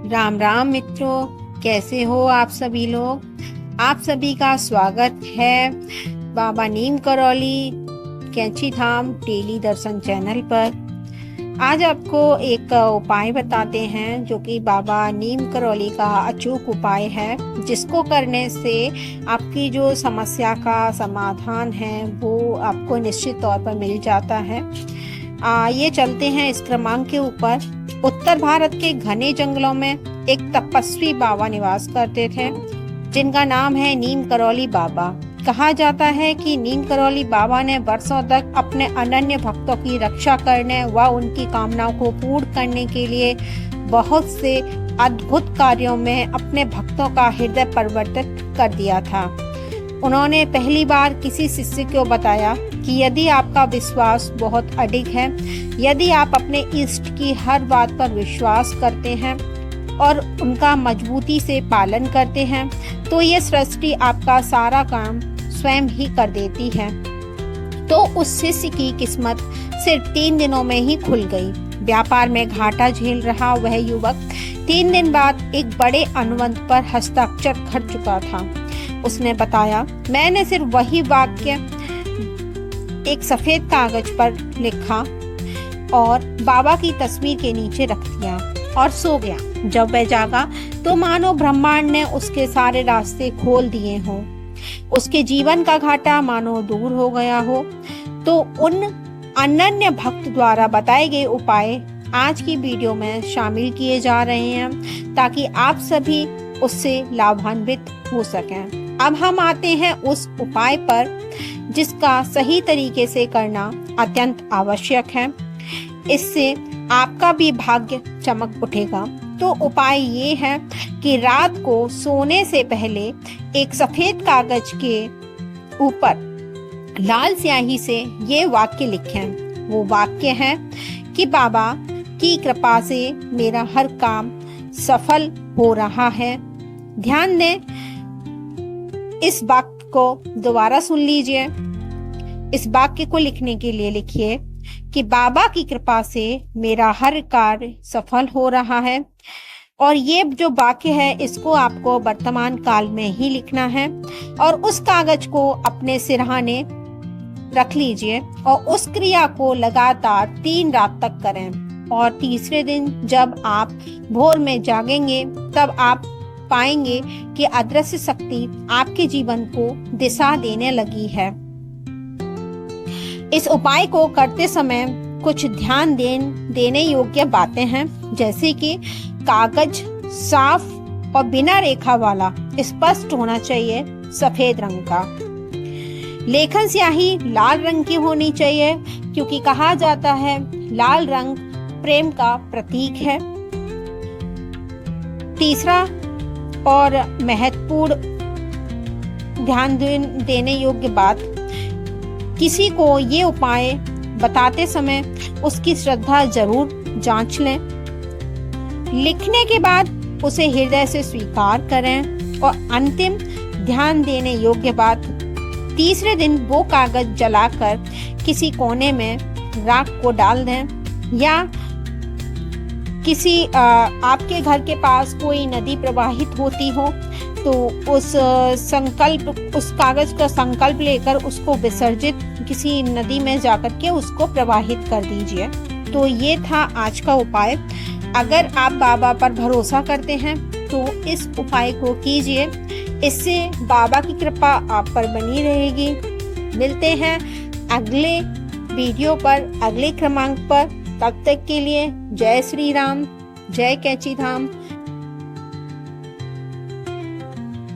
राम राम मित्रों, कैसे हो आप सभी लोग। आप सभी का स्वागत है बाबा नीम करौली कैंची धाम डेली दर्शन चैनल पर। आज आपको एक उपाय बताते हैं जो कि बाबा नीम करौली का अचूक उपाय है, जिसको करने से आपकी जो समस्या का समाधान है वो आपको निश्चित तौर पर मिल जाता है। ये चलते हैं इस क्रमांक के ऊपर। उत्तर भारत के घने जंगलों में एक तपस्वी बाबा निवास करते थे, जिनका नाम है नीम करौली बाबा। कहा जाता है कि नीम करौली बाबा ने वर्षों तक अपने अनन्य भक्तों की रक्षा करने व उनकी कामनाओं को पूर्ण करने के लिए बहुत से अद्भुत कार्यों में अपने भक्तों का हृदय परिवर्तित कर दिया था। उन्होंने पहली बार किसी शिष्य को बताया कि यदि आपका विश्वास बहुत अडिग है, यदि आप अपने इष्ट की हर बात पर विश्वास करते हैं और उनका मजबूती से पालन करते हैं, तो ये सृष्टि आपका सारा काम स्वयं ही कर देती है। तो उस शिष्य की किस्मत सिर्फ 3 दिनों में ही खुल गई। व्यापार में घाटा झेल रहा वह युवक 3 दिन बाद एक बड़े अनुबंध पर हस्ताक्षर कर चुका था। उसने बताया, मैंने सिर्फ वही वाक्य एक सफेद कागज पर लिखा और बाबा की तस्वीर के नीचे रख दिया और सो गया। जब वह जागा तो मानो ब्रह्मांड ने उसके सारे रास्ते खोल दिए हों, उसके जीवन का घाटा मानो दूर हो गया हो। तो उन अनन्य भक्त द्वारा बताए गए उपाय आज की वीडियो में शामिल किए जा रहे हैं, ताकि आप सभी उससे लाभान्वित हो सकें। अब हम आते हैं उस उपाय पर जिसका सही तरीके से करना अत्यंत आवश्यक है। इससे आपका भी भाग्य चमक उठेगा। तो उपाय ये है कि रात को सोने से पहले एक सफेद कागज के ऊपर लाल स्याही से ये वाक्य लिखें। वो वाक्य है कि बाबा की कृपा से मेरा हर काम सफल हो रहा है। ध्यान दें, इस वाक्य को दोबारा सुन लीजिए। इस वाक्य को लिखने के लिए लिखिए कि बाबा की कृपा से मेरा हर कार्य सफल हो रहा है। और ये जो वाक्य है इसको आपको वर्तमान काल में ही लिखना है और उस कागज को अपने सिरहाने रख लीजिए और उस क्रिया को लगातार 3 रात तक करें। और तीसरे दिन जब आप भोर में जागेंगे तब आप पाएंगे कि अदृश्य शक्ति आपके जीवन को दिशा देने लगी है। इस उपाय को करते समय कुछ ध्यान देने योग्य बातें हैं, जैसे कि कागज साफ और बिना रेखा वाला स्पष्ट होना चाहिए, सफेद रंग का। लेखन स्याही लाल रंग की होनी चाहिए, क्योंकि कहा जाता है लाल रंग प्रेम का प्रतीक है। तीसरा और महत्वपूर्ण ध्यान देने योग्य बात, किसी को ये उपाय बताते समय उसकी श्रद्धा जरूर जांच लें। लिखने के बाद उसे हृदय से स्वीकार करें। और अंतिम ध्यान देने योग्य बात, तीसरे दिन वो कागज जलाकर किसी कोने में राख को डाल दें, या किसी आपके घर के पास कोई नदी प्रवाहित होती हो तो उस कागज का संकल्प लेकर उसको विसर्जित किसी नदी में जाकर के उसको प्रवाहित कर दीजिए। तो ये था आज का उपाय। अगर आप बाबा पर भरोसा करते हैं तो इस उपाय को कीजिए, इससे बाबा की कृपा आप पर बनी रहेगी। मिलते हैं अगले वीडियो पर, अगले क्रमांक पर। तब तक के लिए जय श्री राम, जय कैंची धाम।